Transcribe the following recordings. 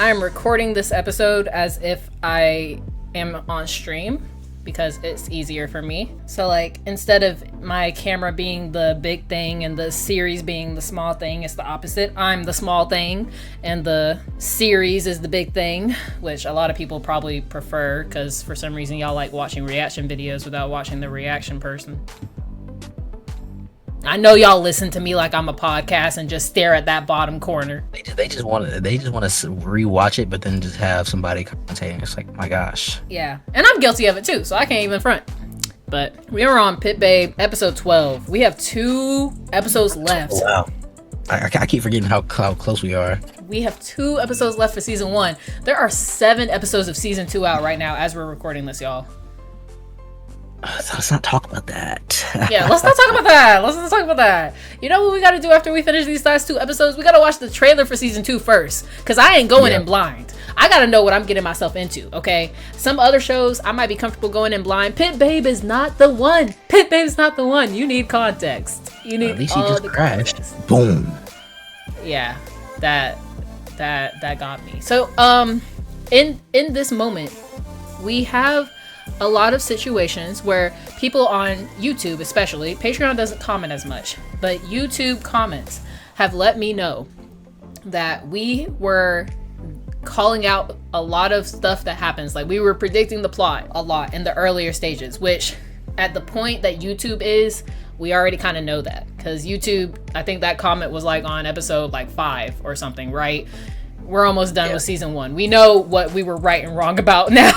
I'm recording this episode as if I am on stream because it's easier for me. So like, instead of my camera being the big thing and the series being the small thing, it's the opposite. I'm the small thing and the series is the big thing, which a lot of people probably prefer because for some reason y'all like watching reaction videos without watching the reaction person. I know y'all listen to me like I'm a podcast and just stare at that bottom corner. They just want to rewatch it, but then just have somebody commentating. It's like, my gosh. Yeah, and I'm guilty of it too, so I can't even front. But we are on Pitbabe episode 12. We have 2 episodes left. Oh, wow. I keep forgetting how close we are. We have 2 episodes left for season 1. There are 7 episodes of season 2 out right now as we're recording this, y'all. Let's not talk about that. Yeah, let's not talk about that. Let's not talk about that. You know what we gotta do after we finish these last 2 episodes? We gotta watch the trailer for season 2 first. Because I ain't going in blind. I gotta know what I'm getting myself into, okay? Some other shows, I might be comfortable going in blind. Pitbabe is not the one. Pitbabe is not the one. You need context. You need at least he just crashed. Context. Boom. Yeah, that got me. So, in this moment, we have a lot of situations where people on YouTube, especially, Patreon doesn't comment as much, but YouTube comments have let me know that we were calling out a lot of stuff that happens. Like, we were predicting the plot a lot in the earlier stages, which at the point that YouTube is, we already kind of know that. Because YouTube, I think that comment was like on episode like 5 or something, right? We're almost done with season 1. We know what we were right and wrong about now,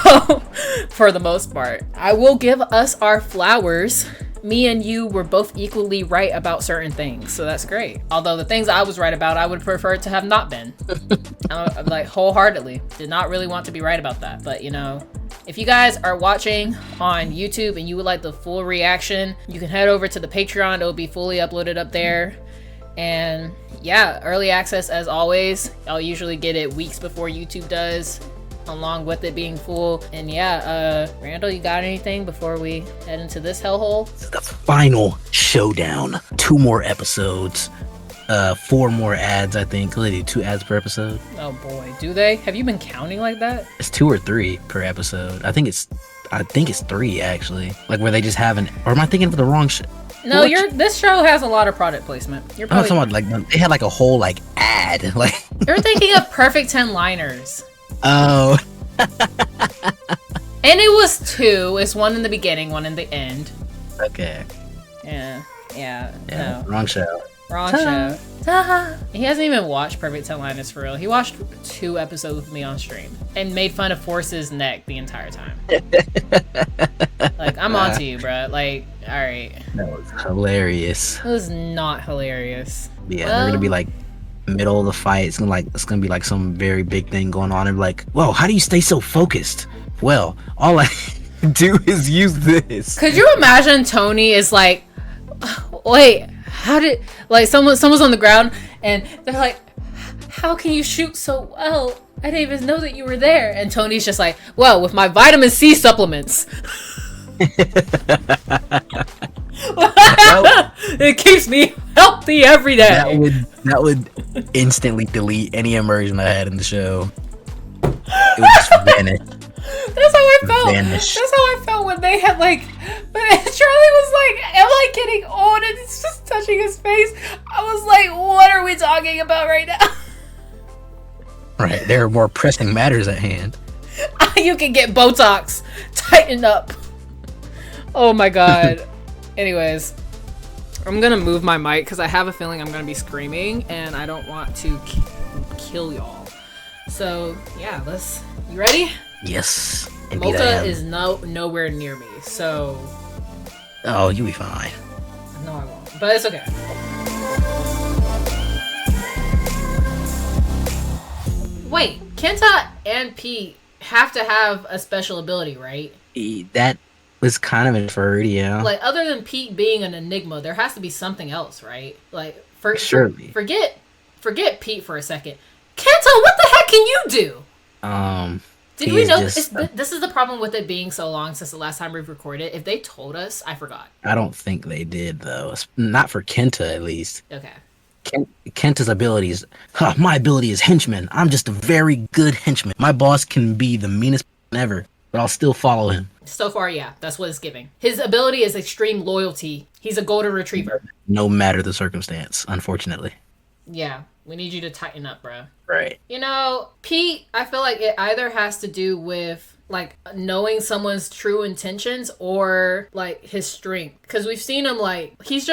for the most part. I will give us our flowers. Me and you were both equally right about certain things, so that's great. Although the things I was right about, I would prefer to have not been. Like, wholeheartedly. Did not really want to be right about that, but you know. If you guys are watching on YouTube and you would like the full reaction, you can head over to the Patreon. It'll be fully uploaded up there. And yeah, early access as always. I'll usually get it weeks before YouTube does, along with it being full. And yeah, Randall, you got anything before we head into this hellhole? The final showdown. 2 more episodes. 4 more ads, I think. They do 2 ads per episode. Oh boy, do they? Have you been counting like that? It's 2 or 3 per episode. I think it's 3 actually. Like where they just have or am I thinking of the wrong shit? No, this show has a lot of product placement. I'm talking about like they had like a whole like ad. Like you're thinking of perfect 10-liners. Oh. And it was 2. It's 1 in the beginning, 1 in the end. Okay. Yeah. No. Wrong show. Wrong show. Ta-ha. He hasn't even watched Perfect 10-liners for real. He watched 2 episodes with me on stream and made fun of Force's neck the entire time. Like, I'm onto you, bro. Like, all right. That was hilarious. It was not hilarious. Yeah, they're gonna be like middle of the fight. It's gonna be like some very big thing going on, and like, whoa, how do you stay so focused? Well, all I do is use this. Could you imagine Tony is like, wait, how did, like, someone's on the ground and they're like, how can you shoot so well? I didn't even know that you were there. And Tony's just like, well, with my vitamin C supplements. It keeps me healthy every day. That would instantly delete any immersion I had in the show. It would just vanish. That's how I felt. That's how I felt when they had like, but Charlie was like, am I getting old? And it's just touching his face. I was like, what are we talking about right now? Right, there are more pressing matters at hand. You can get Botox. Tighten up. Oh my god. Anyways, I'm gonna move my mic because I have a feeling I'm gonna be screaming and I don't want to kill y'all. So yeah, you ready? Yes. Malta is nowhere near me, so. Oh, you'll be fine. No, I won't. But it's okay. Wait, Kenta and Pete have to have a special ability, right? That was kind of inferred, yeah. Like, other than Pete being an enigma, there has to be something else, right? Like, surely. Forget Pete for a second. Kenta, what the heck can you do? Did we know this is the problem with it being so long since the last time we've recorded? If they told us, I forgot. I don't think they did, though. Not for Kenta, at least. Okay. Kenta's abilities. Huh, my ability is henchman. I'm just a very good henchman. My boss can be the meanest person ever, but I'll still follow him. So far, yeah, that's what it's giving. His ability is extreme loyalty. He's a golden retriever. No matter the circumstance, unfortunately. Yeah, we need you to tighten up, bro. Right. You know, Pete, I feel like it either has to do with like knowing someone's true intentions or like his strength. Because we've seen him like he's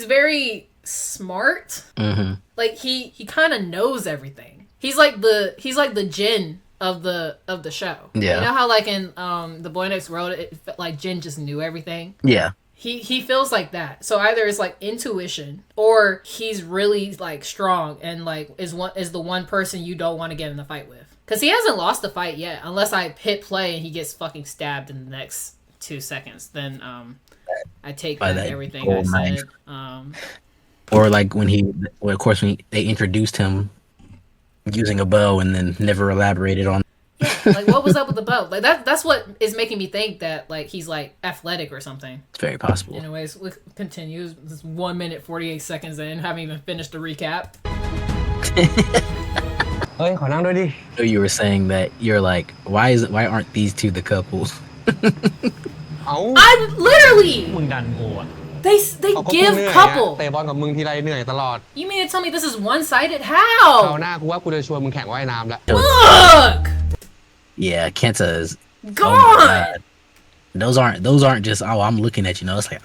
very smart. Mm-hmm. Like he kind of knows everything. He's like the Jin of the show. Yeah. You know how like in The Boy Next World, it felt like Jin just knew everything. Yeah. He feels like that. So either it's like intuition or he's really like strong and like is the one person you don't want to get in the fight with. Because he hasn't lost the fight yet, unless I hit play and he gets fucking stabbed in the next 2 seconds. Then I take back everything I said. Or like when they introduced him using a bow and then never elaborated on. Yeah, like what was up with the bow? Like that's what is making me think that like he's like athletic or something. It's very possible. Anyways, we continue. This is 1 minute 48 seconds in. Haven't even finished the recap. So you were saying that you're like, why aren't these two the couple? I'm literally. They give couple. เตะบอลกับมึงทีไรเหนื่อยตลอด You mean to tell me this is one-sided? How? คราวหน้ากูว่ากูจะชวนมึงแข่งว่ายน้ำแล้ว Look! Yeah, Kenta is God! Those aren't just I'm looking at you. No, it's like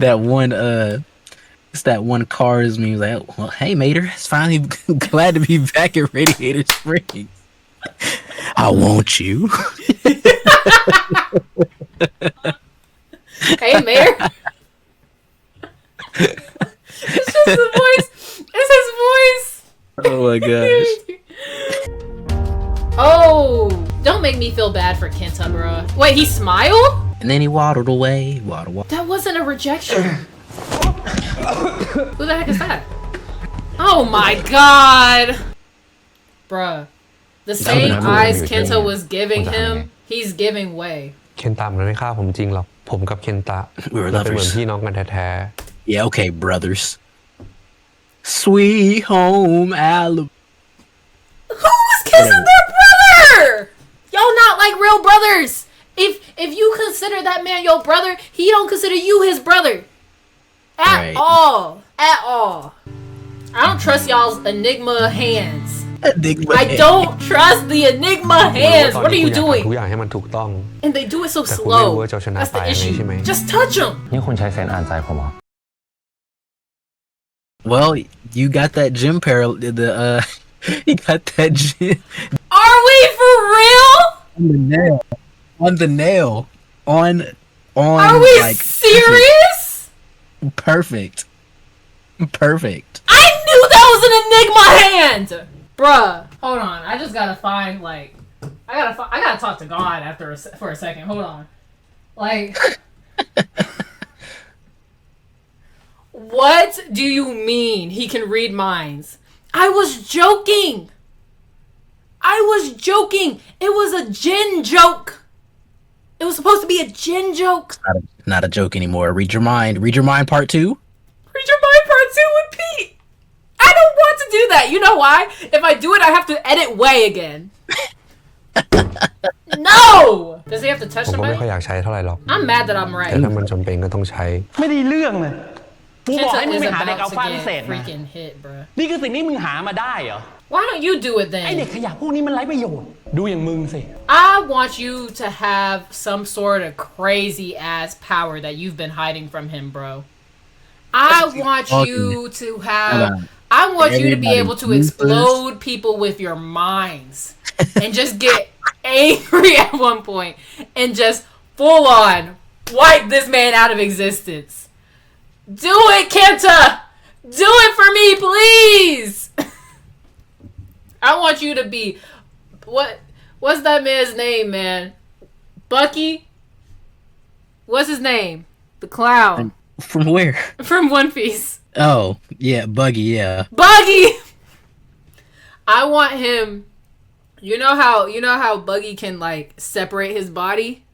that one it's that one Cars meme like, well, hey Mater, it's finally glad to be back at Radiator Springs. I want you. Hey, Mayor. It's just the voice. It's his voice. Oh my gosh. Oh, don't make me feel bad for Kenta, bro. Wait, he smiled? And then he waddled away. Waddle. That wasn't a rejection. Who the heck is that? Oh my god. Bruh. The same eyes Kenta was giving him, he's giving way. เคนตะมันไม่ฆ่าผมจริงหรอกผมกับเคนตะ We were เราเป็นเหมือน lovers. พี่น้องกันแท้ Yeah, okay, brothers. Sweet home Alabama. Who's kissing their brother? Y'all not like real brothers. If you consider that man your brother, he don't consider you his brother. At Right. all. At all. I don't trust y'all's Enigma hands. I don't trust the Enigma ๆ hands. ตอน What are นี้ you กูอยากทำ doing? ทุกอย่างให้มันถูกต้อง And they do it so แต่กูไม่รู้ slow. ว่าจะเอาชนะ That's ตาย the ยังไง issue. ใช่ไหม Just touch him. นี่คุณใช้เซนส์อ่านใจผมเหรอ Well, you got that gym parallel. You got that gym Are we for real? on the nail. On the nail. On. Are we like, serious? Perfect. Perfect. I knew that was an Enigma hand. Bruh, hold on. I just gotta find like, I gotta talk to God for a second. Hold on. Like, what do you mean he can read minds? I was joking. It was a Jin joke. It was supposed to be a Jin joke. Not a joke anymore. Read your mind. Read your mind part 2. Read your mind part 2 with Pete. I don't want to do that. You know why? If I do it, I have to edit way again. No! Does he have to touch ผมก็ไม่ somebody? ค่อยอยากใช้เท่าไหร่หรอก I'm mad that I'm แต่ right. ถ้ามันจำเป็นก็ต้องใช้ ไม่ได้เรื่องเลย กูบอก Kenta ให้มึง is ไปหาเด็ก about อัล to ฟาพิเศษ get มา freaking hit, bro. นี่คือสิ่งที่มึงหามาได้เหรอ Why don't you do it ไอเด็ก then? ขยะพวกนี้มันไร้ประโยชน์ ดูอย่างมึงสิ I want you to have some sort of crazy ass power that you've been hiding from him, bro. I want you to have. I want you to be able to explode people with your minds and just get angry at one point and just full on wipe this man out of existence. Do it, Kenta! Do it for me, please! I want you to be what's that man's name, man? Bucky? What's his name? The clown. From where? From One Piece. Oh, yeah, Buggy, yeah. Buggy! I want him. You know how Buggy can like separate his body?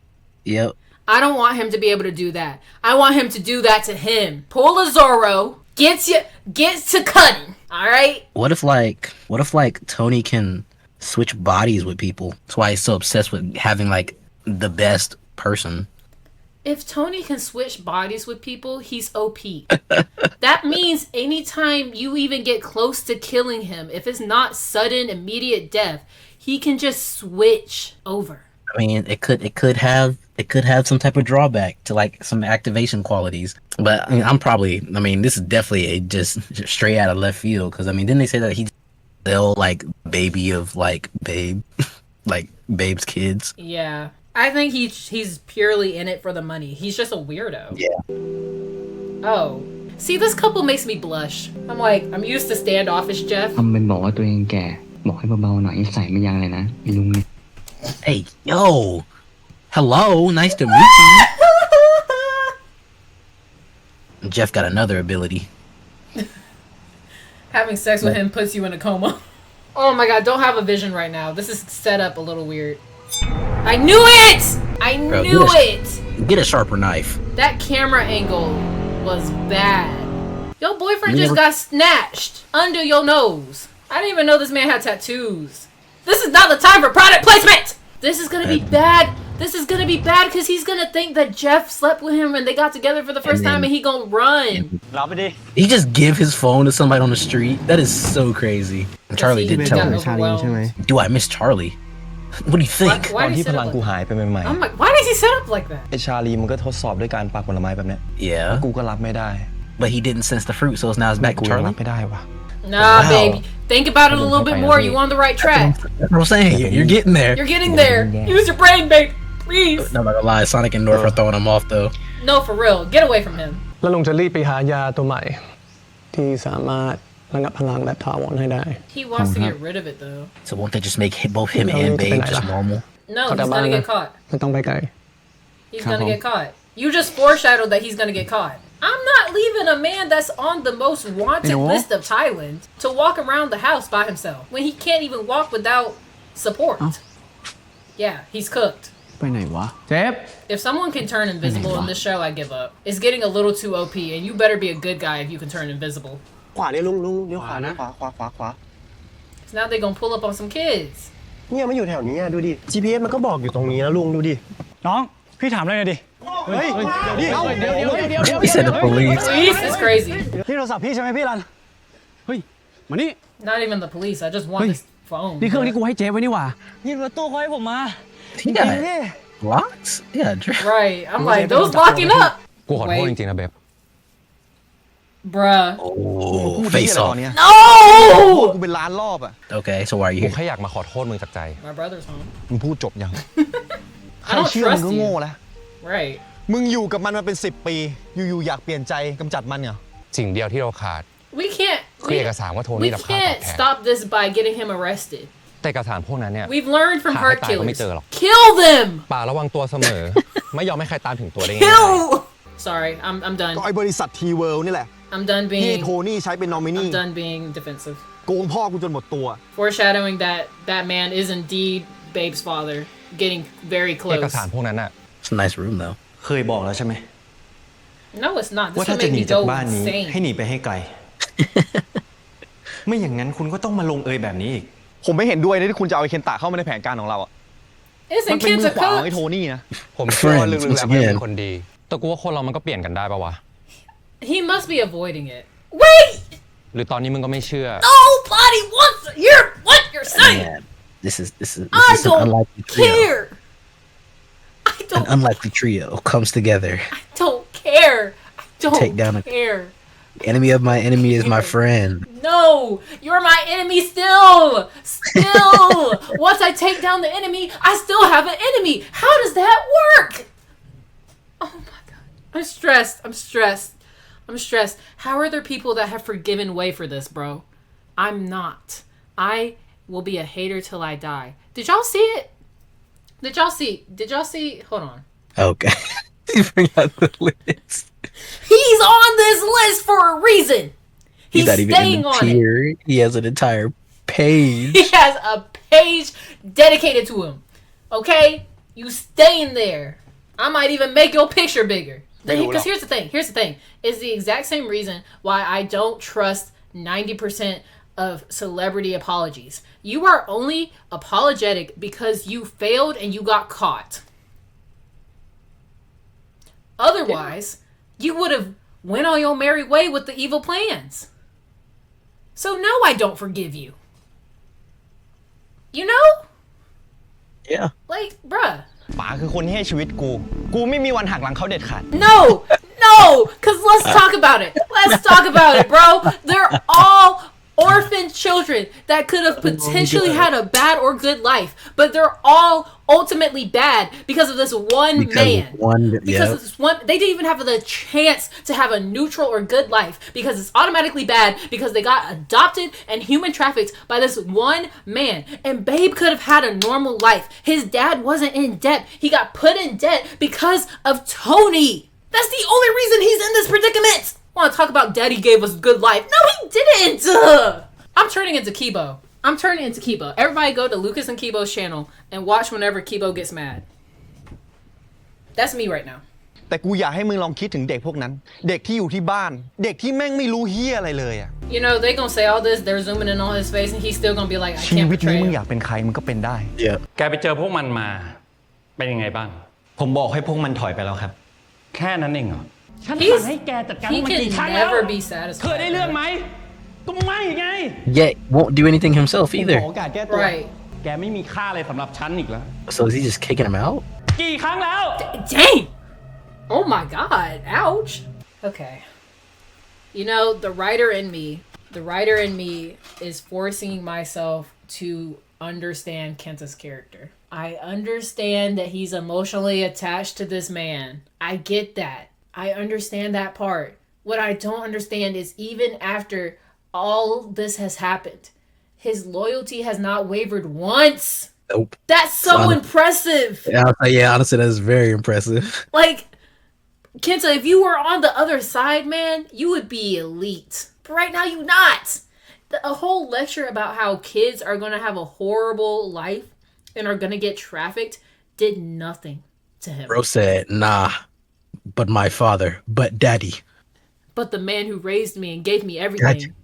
Yep. I don't want him to be able to do that. I want him to do that to him. Pull a Zoro, gets to cutting. All right. What if like Tony can switch bodies with people? That's why he's so obsessed with having like the best person. If Tony can switch bodies with people, he's OP. That means anytime you even get close to killing him, if it's not sudden, immediate death, he can just switch over. I mean, it could have some type of drawback to like some activation qualities. But I mean, this is definitely a just straight out of left field. Because I mean, didn't they say that he's still like baby of like Babe, like Babe's kids? Yeah. I think he's purely in it for the money. He's just a weirdo. Yeah. Oh. See, this couple makes me blush. I'm used to standoffish Jeff. ทำเป็นบอกว่าตัวเองแก่บอกให้เบาๆหน่อยนิสัยไม่ยังเลยนะไอ้ลุงเนี่ย Hey, yo, hello, nice to meet you. Jeff got another ability. Having sex with him puts you in a coma. Oh my god, don't have a vision right now. This is set up a little weird. I knew it! I knew it! Get a sharper knife. That camera angle was bad. Your boyfriend just got snatched under your nose. I didn't even know this man had tattoos. This is not the time for product placement! This is gonna be bad. This is gonna be bad because he's gonna think that Jeff slept with him and they got together for the first time and he gonna run. He just give his phone to somebody on the street. That is so crazy. Charlie did tell him. Do I miss Charlie? What do you think?ตอนที่พลังกูหายไปใหม่ I'm like, why does he set up like that? ๆไอชาลีมันก็ทดสอบด้วยการปักผลไม้แบบเนี้ย Yeah, กูก็รับไม่ได้ but he didn't sense the fruit, so now it's back กู to ยังรั Charlie. บไม่ได้ว่ะ Nah, baby. Think about it a little bit more. You on the right track. That's what I'm saying. You're getting there. You're getting there. Use your brain, babe. Please. No, I'm not gonna lie. Sonic and North are throwing him off though. No, for real. Get away from him. แล้วลุงจะรีบไปหายาตัวใหม่ ที่สามารถระงับพลังแบบถาวรให้ได้ He wants to get rid of it, though. So won't they just make both him and Babe just normal? No, he's gonna get caught. ไม่ต้องไปไกล He's gonna get caught. You just foreshadowed that he's gonna get caught. I'm not leaving a man that's on the most wanted list of Thailand to walk around the house by himself when he can't even walk without support. Yeah, he's cooked. ไปไหนวะ เจฟ If someone can turn invisible in this show, I give up. It's getting a little too OP, and you better be a good guy if you can turn invisible. ขวาเนี่ยลุงเลี้ยวขวานะขวา So now they're gonna pull up on some kids. เนี่ยมันอยู่แถวนี้ดูดิ GPS มันก็บอกอยู่ตรงนี้นะลุงดูดิ น้องพี่ถามอะไรหน่อยดิ เฮ้ยเดี๋ยว He said the police. Police is crazy. พี่โทรศัพท์พี่ใช่ไหมพี่รัน เฮ้ยมานี่ Not even the police. I just want this phone. นี่เครื่องที่กูให้เจฟไว้นี่หว่า ยินประตูเขาให้ผมมา He got locks. Yeah. Right. I'm like, those locking up. กูขอโทษจริงๆนะเบบ Bruh. Oh, face off. No! กูเป็นล้านรอบอ่ะ Okay, so why are you กู here? แค่อยากมาขอโทษมึงจากใจ My brother's home. มึงพูดจบยัง I don't เชื่อมึง trust ก็โง่ you. แล้ว Right. มึงอยู่กับมันมาเป็น10 ปีอยู่ๆอยากเปลี่ยนใจกำจัดมันเหรอ สิ่งเดียวที่เราขาด We can't. คือเอกสารว่าโทนี่ We รับค่าตอบ can't แทน stop this by getting him arrested. แต่เอกสารพวกนั้นเนี่ย We've learned from หา hurt ให้ตายก็ไม่ killers. เจอหรอก Kill them. ป่าระวังตัวเสมอ ไม่ยอมให้ใครตามถึงตัวได้ง่าย Kill. Sorry, I'm done. ก็ไอ้บริษัททีเวิลด์นี่แหละ I'm done ที่ being. โทนี่ใช้เป็นนอมินี I'm done being defensive. โกงพ่อกูจนหมดตัว Foreshadowing that that man is indeed Babe's father. Getting very เอก close. สารพวกนั้นน่ะ It's a nice room though. เคยบอกแล้วใช่ไหม No, it's not. ว่า This ถ้า would จะ make หนี me จาก go บ้านนี้ insane. ให้หนีไปให้ไกล ไม่อย่างนั้นคุณก็ต้องมาลงเอยแบบนี้อีก ผมไม่เห็นด้วยนะที่คุณจะเอาไอ้เคนตะเข้ามาในแผนการของเราอ่ะ มั Isn't นเป็น kids มื a อขวาของไอ้ cook? โทนี่นะ ผมเชื่อว่า Friends, ลึกๆ once แล้วมันเป็ again. นคนดี แต่กูว่าคนเรามันก็เปลี่ยนกันได้ปะวะ He must be avoiding it. Wait! หรือตอนนี้มึงก็ไม่เชื่อ Nobody wants to hear what you're saying. Man, this is I an don't unlikely trio. care. I An don't. unlikely trio comes together. I don't care. I don't Take down a- care. Enemy of my enemy is my friend. No, you're my enemy still. Still. Once I take down the enemy, I still have an enemy. How does that work? Oh my god. I'm stressed. I'm stressed. I'm stressed. How are there people that have forgiven way for this, bro? I'm not. I will be a hater till I die. Did y'all see it? Did y'all see? Hold on. Okay. You forgot the list. He's on this list for a reason. He's not even staying in the on it. tier. He has an entire page. He has a page dedicated to him. Okay? You stay in there. I might even make your picture bigger. Because here's the thing. It's the exact same reason why I don't trust 90% of celebrity apologies. You are only apologetic because you failed and you got caught. Otherwise, you would have went on your merry way with the evil plans. So no, I don't forgive you. You know? Yeah. Like, bruh. ป๋าคือคนที่ให้ชีวิตกูไม่มีวันหักหลังเขาเด็ดขาด No, because let's talk about it. Bro. They're all orphan children that could have potentially had a bad or good life, but they're all ultimately bad because of this one man. Because of this one, they didn't even have the chance to have a neutral or good life because it's automatically bad because they got adopted and human trafficked by this one man. And Babe could have had a normal life. His dad wasn't in debt. He got put in debt because of Tony. That's the only reason he's in this predicament. Want to talk about daddy gave us good life? No, he didn't. I'm turning into Kibo. Everybody go to Lucas and Kibo's channel and watch whenever Kibo gets mad. That's me right now. แต่กูอยากให้มึงลองคิดถึงเด็กพวกนั้น เด็กที่อยู่ที่บ้าน เด็กที่แม่งไม่รู้เฮียอะไรเลยอะ You know, they gonna say all this, they're zooming in on his face and he's still gonna be like, I ชี can't วิตนี้ portray มึง him. อยากเป็นใครมึงก็เป็นได้ แกไปเจอพวกมันมา เป็นยังไงบ้าง ผมบอกให้พวกมันถอยไปแล้วครับ แค่นั้นเองเหรอ ฉันสั่งให้แกจัดการพว He กมันกี่ can ครั้งแล้ว never be เคยได้ satisfied. เรื่องไหมก็ไม่ไง Yet won't do anything himself ขอ either. โอกาสแก้ตัว Right. แกไม่มีค่าอะไรสำหรับฉันอีกแล้ว So is he just kicking him out? กี่ครั้งแล้ว Dang! Oh my god, ouch. Okay. You know, the writer in me is forcing myself to understand Kenta's character. I understand that he's emotionally attached to this man. I get that. I understand that part. What I don't understand is even after all this has happened, his loyalty has not wavered once. Nope. That's so impressive. Yeah, honestly, that's very impressive. Like, Kenta, if you were on the other side, man, you would be elite. But right now, you're not. A whole lecture about how kids are going to have a horrible life and are going to get trafficked did nothing to him. Bro said, nah, but my father, but daddy. But the man who raised me and gave me everything.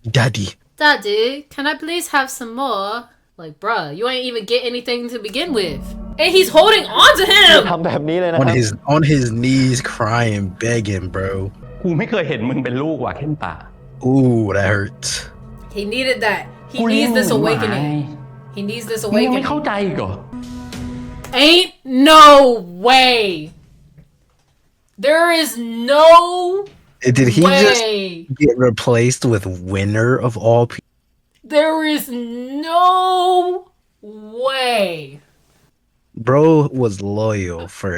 Daddy. Daddy, can I please have some more? Like, bruh, you ain't even get anything to begin with. And he's holding on to him! ทำแบบนี้เลยนะครับ On his knees, crying, begging, bro. กูไม่เคยเห็นมึงเป็นลูกว่ะเคนตา Ooh, that hurts. He needed that. He กูเลี้ยง needs มึ this งเหมือนหมา awakening. He needs this มึงยังไม่ awakening. เข้าใจอีกเหรอ Ain't no way. There is no Did he way. just get replaced with winner of all people? There is no way. Bro was loyal for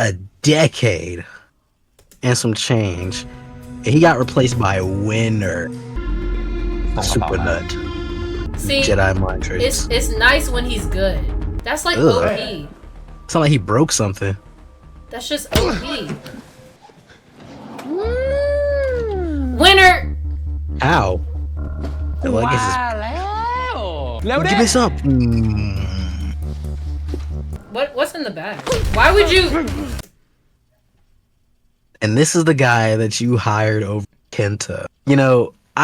a decade and some change. And he got replaced by winner. Super nut. See, Jedi mind tricks. it's nice when he's good. That's like Ugh. OP. It's not like he broke something. That's just OP. Winner. How? Well, I guess แล้ว give me some. What's in the bag? Why would you? And this is the guy that you hired over Kenta. You know,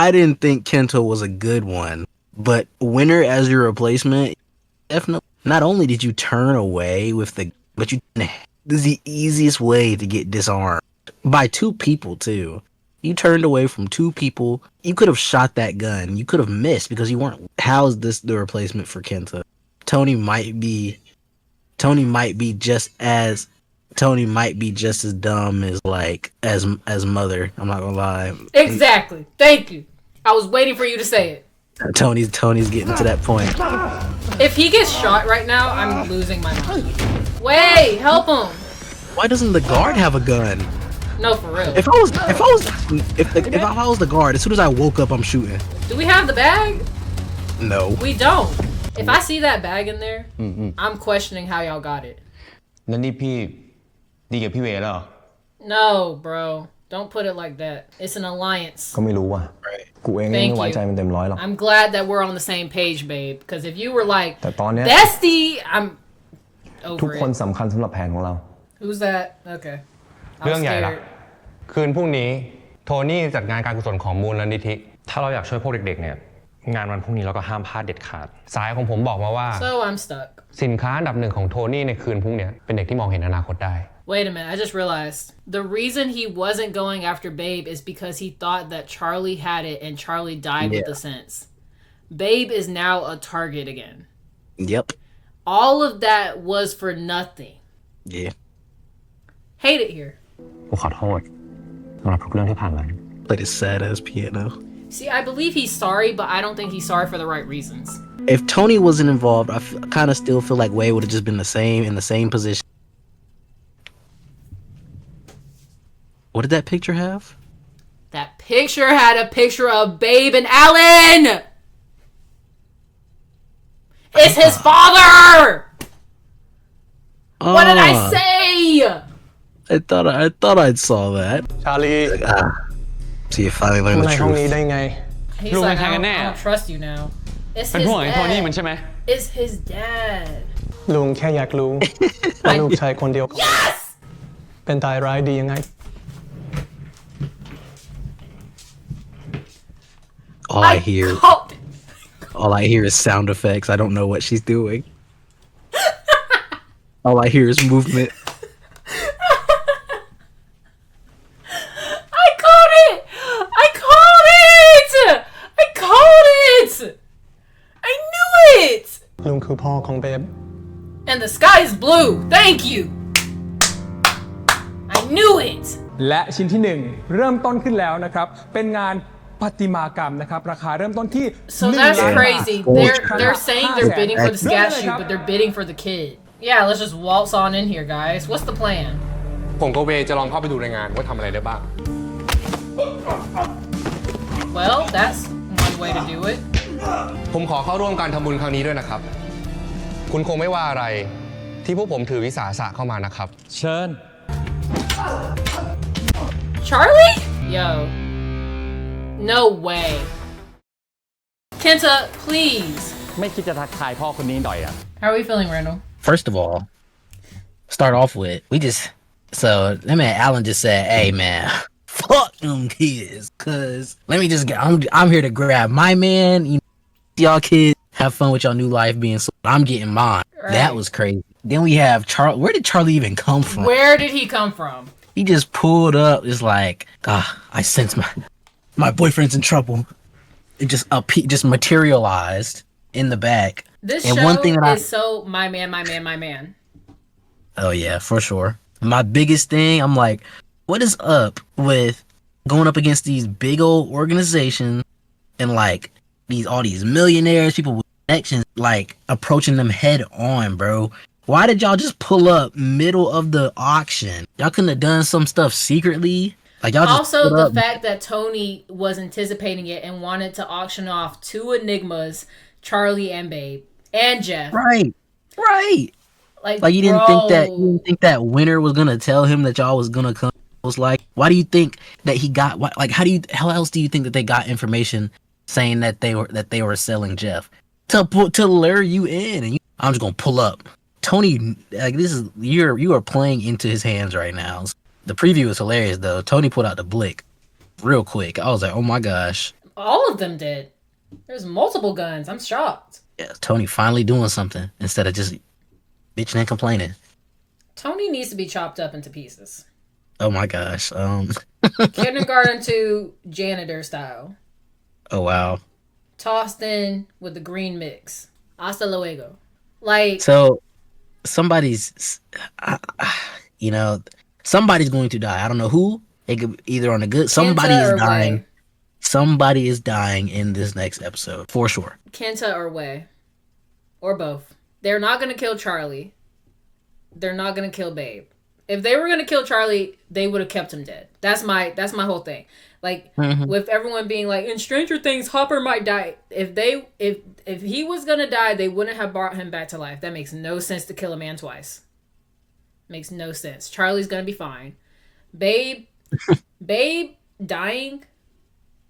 I didn't think Kenta was a good one, but winner as your replacement, definitely. Not only did you turn away with but this is the easiest way to get disarmed by two people too. You turned away from two people. You could have shot that gun. You could have missed because you weren't. How is this the replacement for Kenta? Tony might be just as dumb as mother. I'm not gonna lie. Exactly. Thank you. I was waiting for you to say it. Tony's getting to that point. If he gets shot right now, I'm losing my mind. Wait, help him. Why doesn't the guard have a gun? No, for real. If I was the guard, as soon as I woke up, I'm shooting. Do we have the bag? No. We don't. If I see that bag in there, I'm questioning how y'all got it. แล้วนี่พี่ดีกับพี่เวแล้วเหรอ No, bro. Don't put it like that. It's an alliance. ก็ไม่รู้ว่ะ กูเอง Thank ไม่ไว้ you. ใจมันเต็มร้อยหรอก I'm glad that we're on the same page, babe. Because if you were like, แต่ตอนเนี้ย bestie, I'm ทุก over คน it. สำคัญสำหรับแผนของเรา Who's that? Okay. I เรื่อ was งใหญ่ละ scared. คืนพรุ่งนี้โทนี่จัดงานการกุศลของมูลนิธิ ถ้าเราอยากช่วยพวกเด็กๆเนี่ย งานวันพรุ่งนี้เราก็ห้ามพลาดเด็ดขาด สายของผมบอกมาว่า So I'm stuck. สินค้าอันดับหนึ่งของโทนี่ในคืนพรุ่งนี้เป็นเด็กที่มองเห็นอนาคตได้ Wait a minute, I just realized. The reason he wasn't going after Babe is because he thought that Charlie had it and Charlie died with the sense. Babe is now a target again. Yep. All of that was for nothing. Yeah. Hate it here. กูขอโทษสำหรับทุกเรื่องที่ผ่านมา Played his sad ass piano. See, I believe he's sorry, but I don't think he's sorry for the right reasons. If Tony wasn't involved, I kind of still feel like Wade would have just been in the same position. What did that picture have? That picture had a picture of Babe and Alan! It's his father! What did I say? I thought I saw that. ชาลี See, you finally เข้า learned มาใน the ห้องนี้ truth. ได้ไง He's ลุง like, เป็นใคร I กัน don't, แน่ I don't trust you now. It's เป็น his พวกไอ้โทนี่ dad. มันใช่ไหม It's his dad. ลุงแค่อยากรู้ว่าลูกชายคนเดียว Yes! เป็นตายร้ายดียังไง All I hear, called- all I hear is sound effects. I don't know what she's doing. All I hear is movement. I called it! I called it! I called it! I knew it! ลุงคือพ่อของเบฟ And the sky is blue. Thank you. I knew it. และชิ้นที่ 1 เริ่มต้นขึ้นแล้วนะครับ เป็นงานประติมากรรมนะครับ ราคาเริ่มต้นที่ So 1 that's ล้านบาท crazy. They're saying they're bidding for the statue, but they're bidding for the kid. Yeah, let's just waltz on in here, guys. What's the plan? ผมกับเวย์จะลองเข้าไปดูในงานว่าทำอะไรได้บ้าง Well, that's one way to do it. ผมขอเข้าร่วมการทำบุญครั้งนี้ด้วยนะครับ คุณคงไม่ว่าอะไรที่พวกผมถือวิสาสะเข้ามานะครับ เชิญ Charlie? Yo. No way. Kenta, please. ไม่คิดจะทักทายพ่อคนนี้หน่อยอ่ะ How are we feeling, Randall? First of all, start off with so that man Alan just said, "Hey man, fuck them kids, cause let me just get I'm here to grab my man. Y'all kids have fun with y'all new life being so I'm getting mine." Right. That was crazy. Then we have Charlie. Where did Charlie even come from? Where did he come from? He just pulled up. It's like, I sense my boyfriend's in trouble. It just materialized in the back. This And show one thing that is so my man. Oh yeah, for sure. My biggest thing, I'm like, what is up with going up against these big old organizations and like all these millionaires, people with connections, like approaching them head on, bro? Why did y'all just pull up middle of the auction? Y'all couldn't have done some stuff secretly. Like y'all just Also, pulled the up. fact that Tony was anticipating it and wanted to auction off 2 Enigmas, Charlie and Babe, and Jeff. Right. Like you didn't think that winner was gonna tell him that y'all was gonna come. It was like, why do you think that he got? How else do you think that they got information saying that they were selling Jeff to lure you in? And I'm just gonna pull up. Tony, like this is you are playing into his hands right now. The preview was hilarious though. Tony pulled out the blick real quick. I was like, oh my gosh. All of them did. There's multiple guns. I'm shocked. Yeah, Tony finally doing something instead of just bitching and complaining. Tony needs to be chopped up into pieces. Oh my gosh. Kindergarten to janitor style. Oh wow. Tossed in with the green mix. Hasta luego. Like, So somebody's somebody's going to die. I don't know who. It could either on the good. Somebody Kenta is or dying. Way. Somebody is dying in this next episode for sure. Kenta or Way. Or both. They're not going to kill Charlie. They're not going to kill Babe. If they were going to kill Charlie, they would have kept him dead. That's my whole thing. Like, with everyone being like, in Stranger Things, Hopper might die. If he was going to die, they wouldn't have brought him back to life. That makes no sense to kill a man twice. Makes no sense. Charlie's going to be fine. Babe dying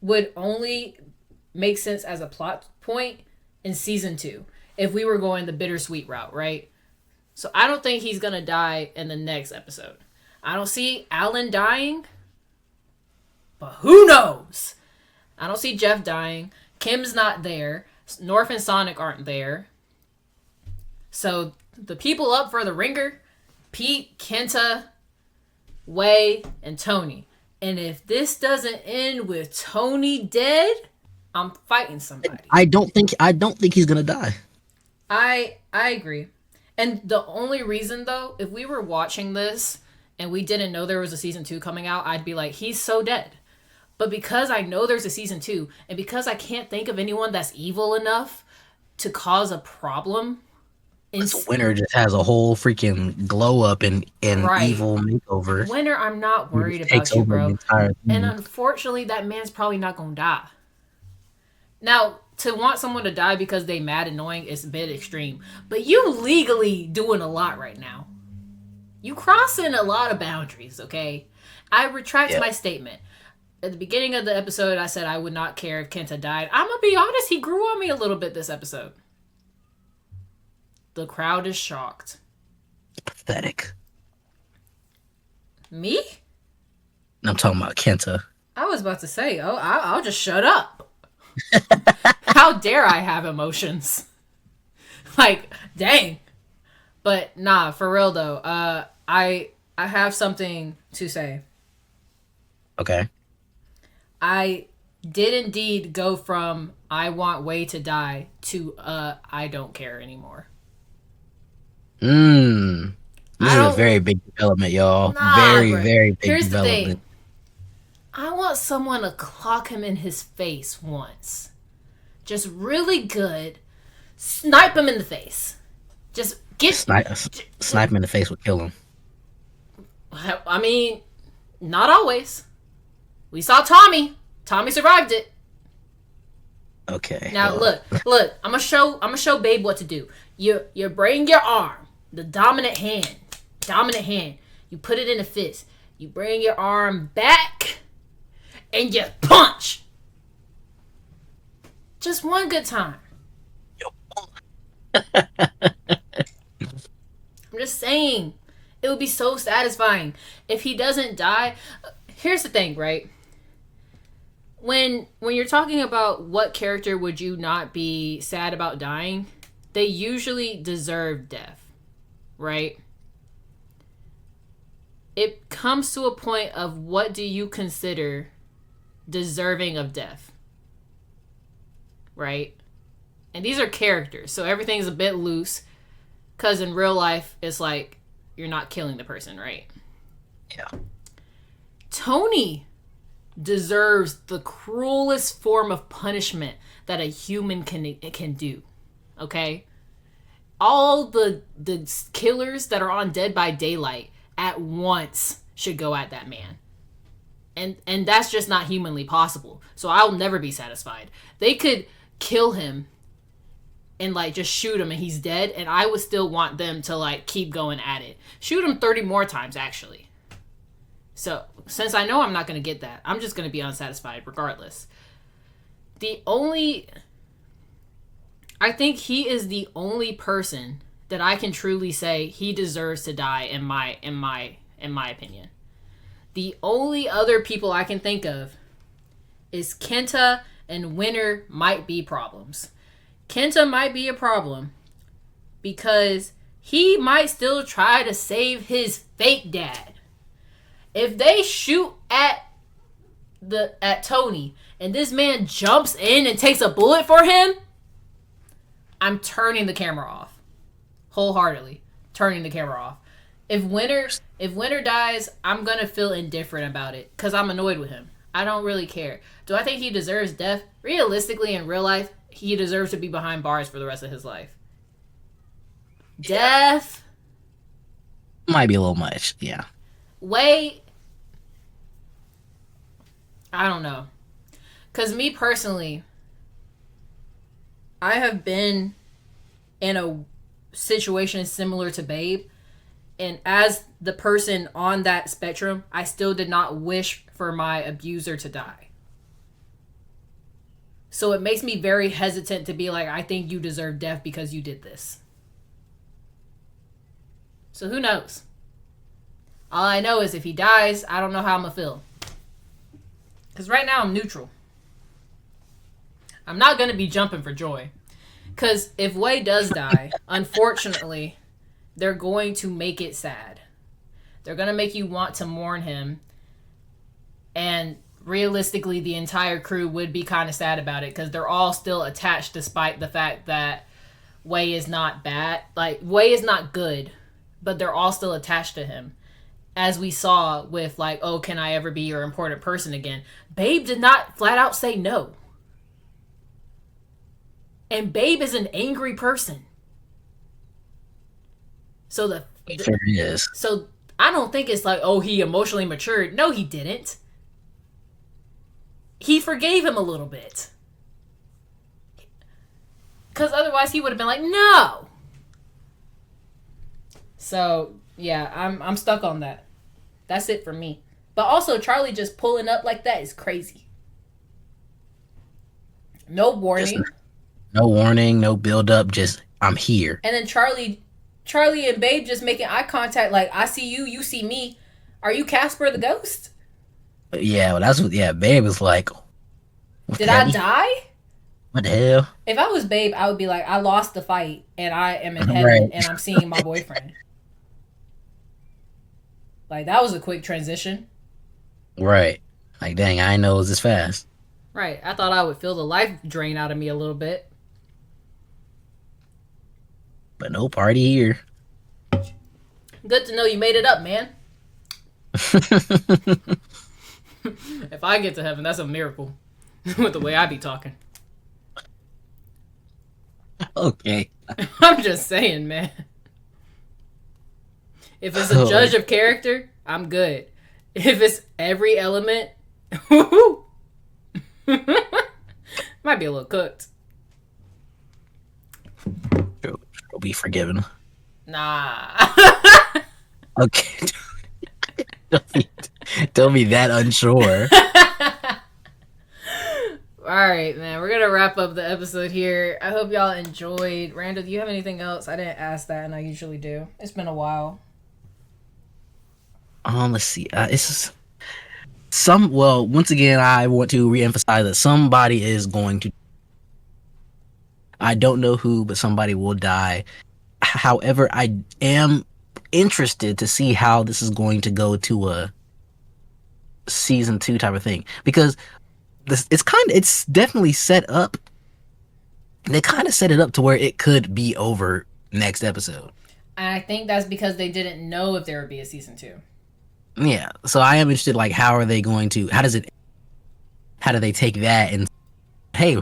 would only make sense as a plot point in season 2 if we were going the bittersweet route, right? So I don't think he's gonna die in the next episode. I don't see Alan dying, but who knows? I don't see Jeff dying. Kim's not there. North and Sonic aren't there. So the people up for the ringer, Pete, Kenta, Wei, and Tony. And if this doesn't end with Tony dead, I'm fighting somebody. I don't think he's gonna die. I agree. And the only reason though, if we were watching this and we didn't know there was a season 2 coming out, I'd be like, he's so dead. But because I know there's a season 2, and because I can't think of anyone that's evil enough to cause a problem. Winter just has a whole freaking glow up and Right. evil makeover. Winter, I'm not worried Takes about you, over the bro. entire thing. And unfortunately, that man's probably not gonna die. Now, to want someone to die because they mad annoying is a bit extreme. But you legally doing a lot right now. You crossing a lot of boundaries, okay? I retract my statement. At the beginning of the episode, I said I would not care if Kenta died. I'm gonna be honest, he grew on me a little bit this episode. The crowd is shocked. Pathetic. Me? I'm talking about Kenta. I was about to say, I'll just shut up. How dare I have emotions? Like, dang. But nah, for real though. I have something to say. Okay. I did indeed go from I want Wei to die to I don't care anymore. This is a very big development, y'all. Very, bro. very big Here's development. the thing. I want someone to clock him in his face once. Just really good. Snipe him in the face. Just get... Snipe him in the face would kill him. I mean, not always. We saw Tommy. Tommy survived it. Okay. Now look. I'm gonna show Babe what to do. You bring your arm, the dominant hand. You put it in a fist. You bring your arm back, and you punch. Just one good time. I'm just saying, it would be so satisfying if he doesn't die. Here's the thing, right? When you're talking about what character would you not be sad about dying, they usually deserve death, right? It comes to a point of what do you consider deserving of death, right? And these are characters, so everything's a bit loose, because in real life, it's like you're not killing the person, right? Yeah. Tony deserves the cruelest form of punishment that a human can do. Okay? All the killers that are on Dead by Daylight at once should go at that man. And that's just not humanly possible. So I'll never be satisfied. They could kill him and like just shoot him and he's dead, and I would still want them to like keep going at it. Shoot him 30 more times actually. So, since I know I'm not going to get that, I'm just going to be unsatisfied regardless. I think he is the only person that I can truly say he deserves to die in my opinion. The only other people I can think of is Kenta, and Winter might be problems. Kenta might be a problem because he might still try to save his fake dad. If they shoot at Tony and this man jumps in and takes a bullet for him, I'm turning the camera off. Wholeheartedly turning the camera off. If Winter dies, I'm gonna feel indifferent about it because I'm annoyed with him. I don't really care. Do I think he deserves death? Realistically, in real life, he deserves to be behind bars for the rest of his life. Death might be a little much, yeah. Wait, I don't know. Because me personally, I have been in a situation similar to Babe. And as the person on that spectrum, I still did not wish for my abuser to die. So it makes me very hesitant to be like, I think you deserve death because you did this. So who knows? All I know is if he dies, I don't know how I'm gonna feel. Because right now I'm neutral. I'm not gonna be jumping for joy. Because if Wei does die, unfortunately, they're going to make it sad. They're gonna make you want to mourn him. And realistically, the entire crew would be kind of sad about it because they're all still attached despite the fact that Wei is not bad. Like, Wei is not good, but they're all still attached to him. As we saw with, like, oh, can I ever be your important person again? Babe did not flat out say no. And Babe is an angry person. So It sure is. So I don't think it's like, oh, he emotionally matured. No, he didn't. He forgave him a little bit. Because otherwise he would have been like, no. So, yeah, I'm stuck on that. That's it for me. But also, Charlie just pulling up like that is crazy. No warning. No warning, no build up, just I'm here. And then Charlie and Babe just making eye contact like, I see you, you see me. Are you Casper the Ghost? Yeah, well, that's what. Yeah, Babe was like, did I die? What the hell? If I was Babe, I would be like, I lost the fight, and I am in heaven, and I'm seeing my boyfriend. Like, that was a quick transition. Right. Like, dang, I didn't know it was this fast. Right. I thought I would feel the life drain out of me a little bit. But no party here. Good to know you made it up, man. If I get to heaven, that's a miracle. With the way I be talking. Okay. I'm just saying, man. If it's a judge of character, I'm good. If it's every element, might be a little cooked. She'll be forgiven. Nah. Okay. Don't be that unsure. Alright, man. We're going to wrap up the episode here. I hope y'all enjoyed. Randall, do you have anything else? I didn't ask that, and I usually do. It's been a while. Let's see. It's well, once again, I want to reemphasize that somebody is going to. I don't know who, but somebody will die. However, I am interested to see how this is going to go to a season 2 type of thing, because it's definitely set up. They kind of set it up to where it could be over next episode. And I think that's because they didn't know if there would be a season 2. Yeah, so I am interested, like, how do they take that and, hey,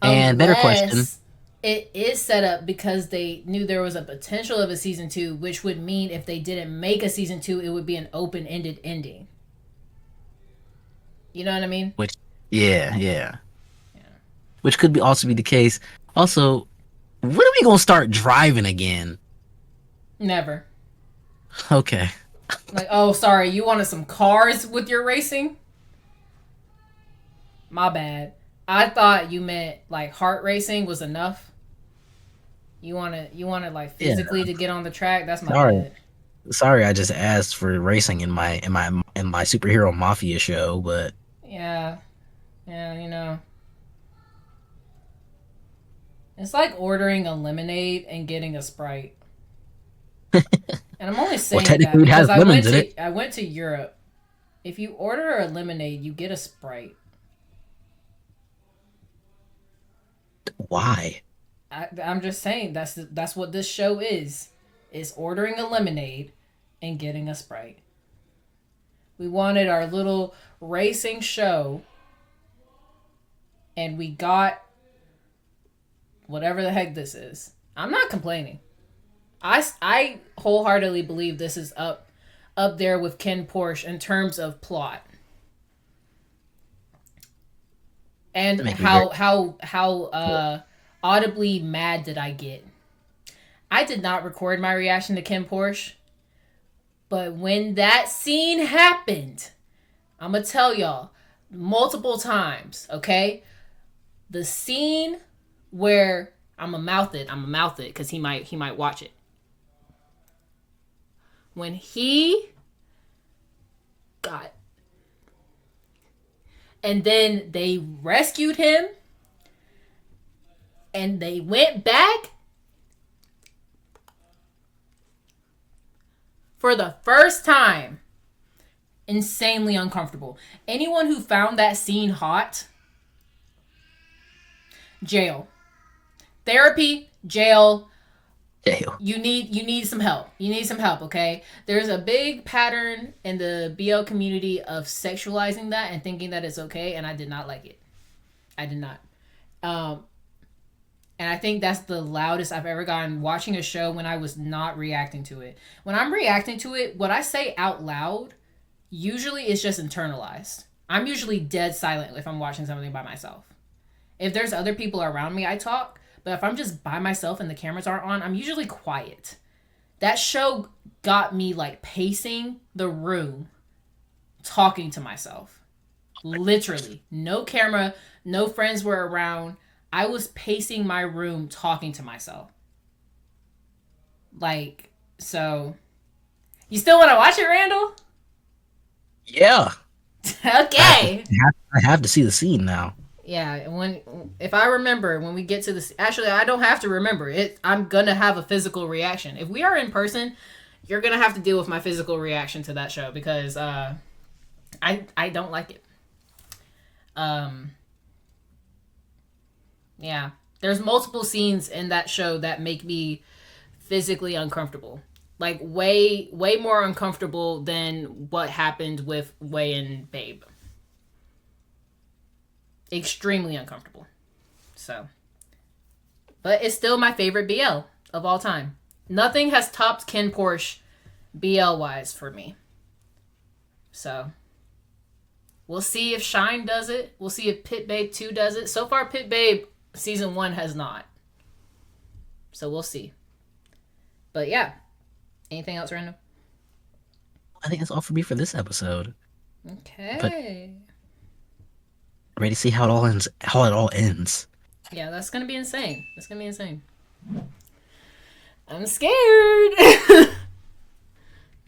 and better question. It is set up because they knew there was a potential of a season 2, which would mean if they didn't make a season 2, it would be an open-ended ending. You know what I mean? Yeah. Which could also be the case. Also, when are we gonna start driving again? Never. Okay. Like, oh, sorry, you wanted some cars with your racing? My bad. I thought you meant, like, heart racing was enough. You wanted like physically to get on the track? That's my bad. Sorry, I just asked for racing in my superhero mafia show, but yeah, you know. It's like ordering a lemonade and getting a Sprite. And I'm only saying that because I went to Europe. If you order a lemonade, you get a Sprite. Why? I'm just saying that's what this show is ordering a lemonade and getting a Sprite. We wanted our little racing show, and we got whatever the heck this is. I'm not complaining. I wholeheartedly believe this is up there with Ken Porsche in terms of plot. And how audibly mad did I get? I did not record my reaction to Ken Porsche, but when that scene happened, I'm gonna tell y'all multiple times, okay? The scene where I'm gonna mouth it because he might watch it. when he got, and then they rescued him and they went back for the first time. Insanely uncomfortable. Anyone who found that scene hot, jail. Therapy, jail. Jail. You need some help. You need some help, okay? There's a big pattern in the BL community of sexualizing that and thinking that it's okay, and I did not like it. I did not. And I think that's the loudest I've ever gotten watching a show when I was not reacting to it. When I'm reacting to it, what I say out loud usually is just internalized. I'm usually dead silent if I'm watching something by myself. If there's other people around me, I talk. But if I'm just by myself and the cameras aren't on, I'm usually quiet. That show got me like pacing the room, talking to myself. Literally. No camera, no friends were around. I was pacing my room, talking to myself. Like, so. You still want to watch it, Randall? Yeah. Okay. I have to see the scene now. Yeah, if I remember when we get to this, actually I don't have to remember it. I'm gonna have a physical reaction. If we are in person, you're gonna have to deal with my physical reaction to that show because I don't like it. Yeah, there's multiple scenes in that show that make me physically uncomfortable. Like way more uncomfortable than what happened with Wei and Babe. Extremely uncomfortable. So, but it's still my favorite BL of all time. Nothing has topped Ken Porsche BL wise for me. So, we'll see if Shine does it. We'll see if Pitbabe 2 does it. So far, Pitbabe season 1 has not. So we'll see. But yeah. Anything else, Randall? I think that's all for me for this episode. Okay. Ready to see how it all ends. Yeah, that's gonna be insane. That's gonna be insane. I'm scared.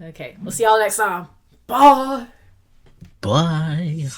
Okay, we'll see y'all next time. Bye. Bye.